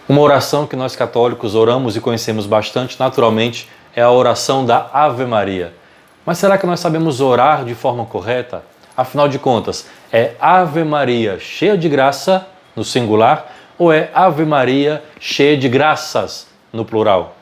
Uma oração que nós católicos oramos e conhecemos bastante naturalmente é a oração da Ave Maria. Mas será que nós sabemos orar de forma correta? Afinal de contas, é Ave Maria cheia de graça, no singular, ou é Ave Maria cheia de graças, no plural?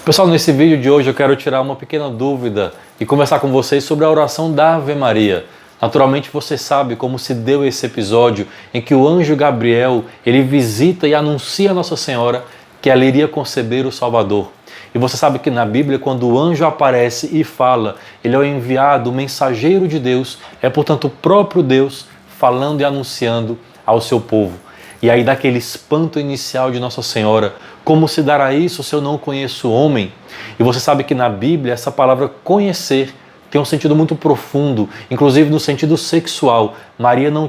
Pessoal, nesse vídeo de hoje eu quero tirar uma pequena dúvida e conversar com vocês sobre a oração da Ave Maria. Naturalmente você sabe como se deu esse episódio em que o anjo Gabriel ele visita e anuncia a Nossa Senhora que ela iria conceber o Salvador. E você sabe que na Bíblia, quando o anjo aparece e fala, ele é o enviado, o mensageiro de Deus, é portanto o próprio Deus falando e anunciando ao seu povo. E aí daquele espanto inicial de Nossa Senhora, como se dará isso se eu não conheço o homem? E você sabe que na Bíblia essa palavra conhecer tem um sentido muito profundo, inclusive no sentido sexual. Maria não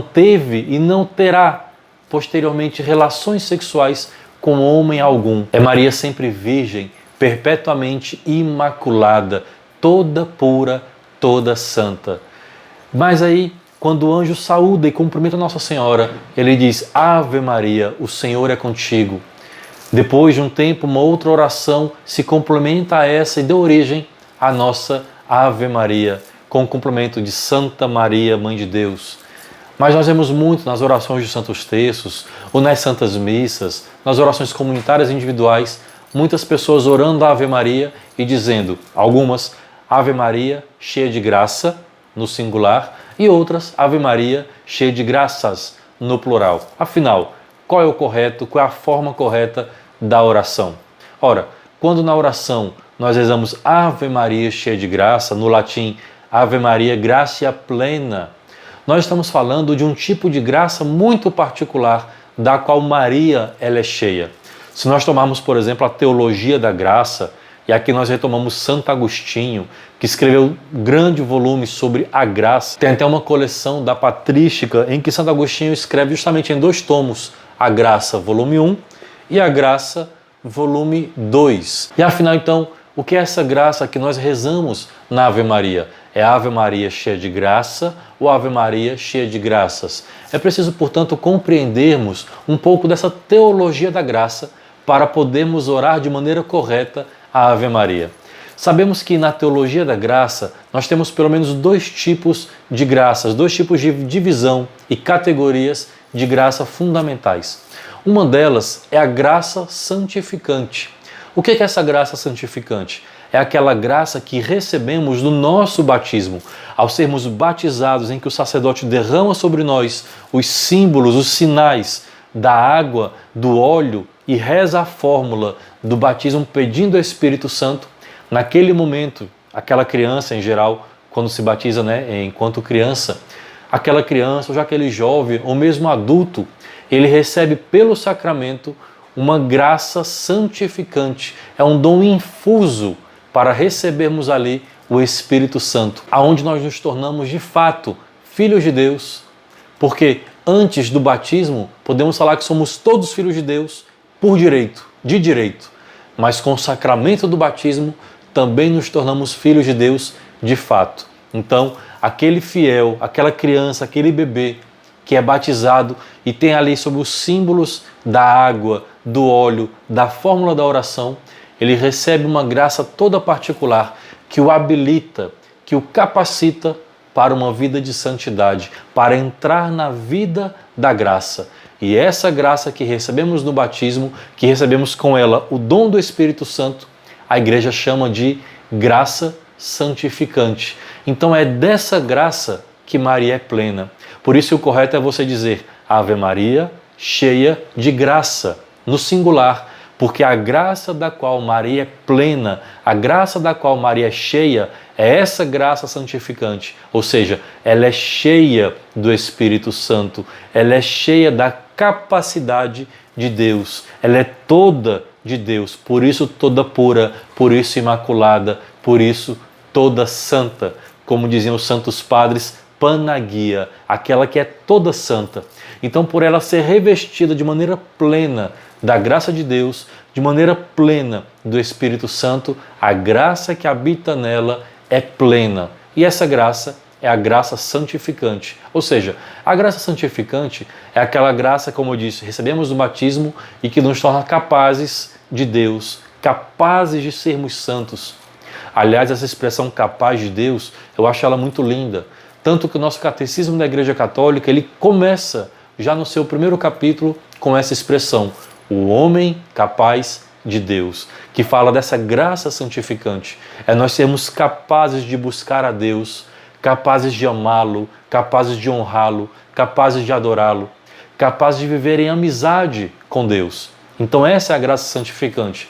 teve e não terá posteriormente relações sexuais com homem algum. É Maria sempre virgem, perpetuamente imaculada, toda pura, toda santa. Mas aí, quando o anjo saúda e cumprimenta Nossa Senhora, ele diz: Ave Maria, o Senhor é contigo. Depois de um tempo, uma outra oração se complementa a essa e deu origem à nossa Ave Maria, com o complemento de Santa Maria, Mãe de Deus. Mas nós vemos muito nas orações dos santos textos, ou nas santas missas, nas orações comunitárias individuais, muitas pessoas orando a Ave Maria e dizendo, algumas, Ave Maria, cheia de graça, no singular, e outras, Ave Maria, cheia de graças, no plural. Afinal, qual é o correto, qual é a forma correta da oração? Ora, quando na oração nós rezamos Ave Maria, cheia de graça, no latim, Ave Maria, gratia plena, nós estamos falando de um tipo de graça muito particular, da qual Maria ela é cheia. Se nós tomarmos, por exemplo, a Teologia da Graça, e aqui nós retomamos Santo Agostinho, que escreveu um grande volume sobre a graça. Tem até uma coleção da Patrística em que Santo Agostinho escreve justamente em 2 tomos, a Graça, volume 1, e a Graça, volume 2. E afinal, então, o que é essa graça que nós rezamos na Ave Maria? É Ave Maria cheia de graça ou Ave Maria cheia de graças? É preciso, portanto, compreendermos um pouco dessa teologia da graça para podermos orar de maneira correta a Ave Maria. Sabemos que na teologia da graça nós temos pelo menos 2 tipos de graças, 2 tipos de divisão e categorias de graça fundamentais. Uma delas é a graça santificante. O que é essa graça santificante? É aquela graça que recebemos no nosso batismo, ao sermos batizados, em que o sacerdote derrama sobre nós os símbolos, os sinais da água, do óleo e reza a fórmula do batismo pedindo ao Espírito Santo. Naquele momento, aquela criança em geral, quando se batiza, enquanto criança, aquela criança, ou já aquele jovem, ou mesmo adulto, ele recebe pelo sacramento uma graça santificante. É um dom infuso para recebermos ali o Espírito Santo, aonde nós nos tornamos de fato filhos de Deus, porque antes do batismo podemos falar que somos todos filhos de Deus por direito, de direito, mas com o sacramento do batismo também nos tornamos filhos de Deus de fato. Então, aquele fiel, aquela criança, aquele bebê que é batizado e tem ali sobre os símbolos da água, do óleo, da fórmula da oração, ele recebe uma graça toda particular que o habilita, que o capacita para uma vida de santidade, para entrar na vida da graça. E essa graça que recebemos no batismo, que recebemos com ela o dom do Espírito Santo, a igreja chama de graça santificante. Então é dessa graça que Maria é plena. Por isso o correto é você dizer Ave Maria, cheia de graça, no singular, porque a graça da qual Maria é plena, a graça da qual Maria é cheia, é essa graça santificante, ou seja, ela é cheia do Espírito Santo, ela é cheia da capacidade de Deus, ela é toda de Deus, por isso toda pura, por isso imaculada, por isso toda santa, como diziam os santos padres, Panagia, aquela que é toda santa. Então, por ela ser revestida de maneira plena da graça de Deus, de maneira plena do Espírito Santo, a graça que habita nela é plena. E essa graça é a graça santificante. Ou seja, a graça santificante é aquela graça, como eu disse, recebemos do batismo e que nos torna capazes de Deus, capazes de sermos santos. Aliás, essa expressão capaz de Deus, eu acho ela muito linda. Tanto que o nosso catecismo da Igreja Católica, ele começa já no seu primeiro capítulo com essa expressão, o homem capaz de Deus, que fala dessa graça santificante. É nós sermos capazes de buscar a Deus, capazes de amá-lo, capazes de honrá-lo, capazes de adorá-lo, capazes de viver em amizade com Deus. Então essa é a graça santificante.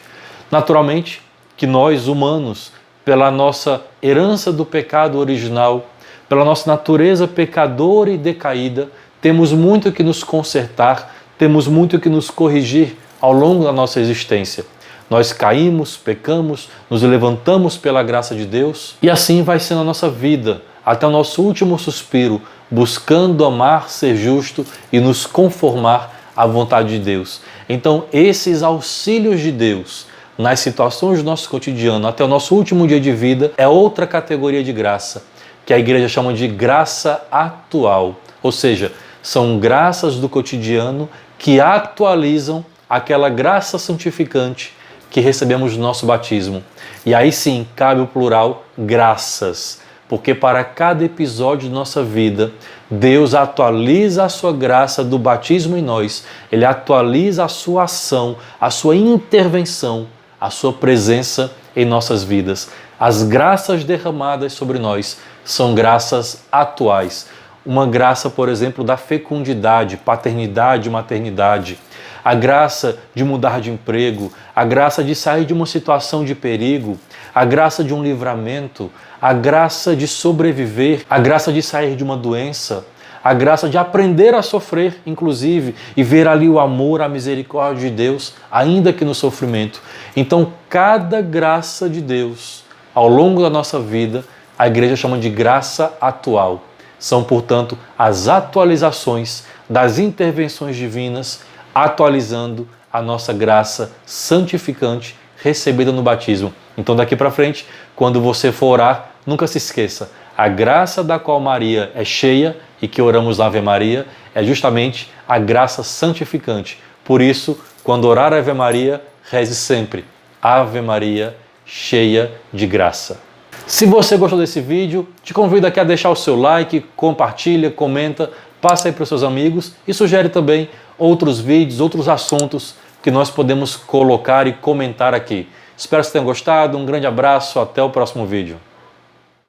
Naturalmente que nós, humanos, pela nossa herança do pecado original, pela nossa natureza pecadora e decaída, temos muito que nos consertar, temos muito que nos corrigir ao longo da nossa existência. Nós caímos, pecamos, nos levantamos pela graça de Deus e assim vai sendo a nossa vida, até o nosso último suspiro, buscando amar, ser justo e nos conformar à vontade de Deus. Então, esses auxílios de Deus nas situações do nosso cotidiano, até o nosso último dia de vida, é outra categoria de graça, que a igreja chama de graça atual. Ou seja, são graças do cotidiano que atualizam aquela graça santificante que recebemos no nosso batismo. E aí sim, cabe o plural graças, porque para cada episódio de nossa vida, Deus atualiza a sua graça do batismo em nós, Ele atualiza a sua ação, a sua intervenção, a sua presença em nossas vidas. As graças derramadas sobre nós são graças atuais. Uma graça, por exemplo, da fecundidade, paternidade, maternidade. A graça de mudar de emprego, a graça de sair de uma situação de perigo, a graça de um livramento, a graça de sobreviver, a graça de sair de uma doença, a graça de aprender a sofrer, inclusive, e ver ali o amor, a misericórdia de Deus, ainda que no sofrimento. Então, cada graça de Deus, ao longo da nossa vida, a igreja chama de graça atual. São, portanto, as atualizações das intervenções divinas, atualizando a nossa graça santificante recebida no batismo. Então, daqui para frente, quando você for orar, nunca se esqueça, a graça da qual Maria é cheia e que oramos na Ave Maria é justamente a graça santificante. Por isso, quando orar a Ave Maria, reze sempre, Ave Maria, cheia de graça. Se você gostou desse vídeo, te convido aqui a deixar o seu like, compartilha, comenta, passa aí para os seus amigos e sugere também outros vídeos, outros assuntos que nós podemos colocar e comentar aqui. Espero que vocês tenham gostado, um grande abraço, até o próximo vídeo.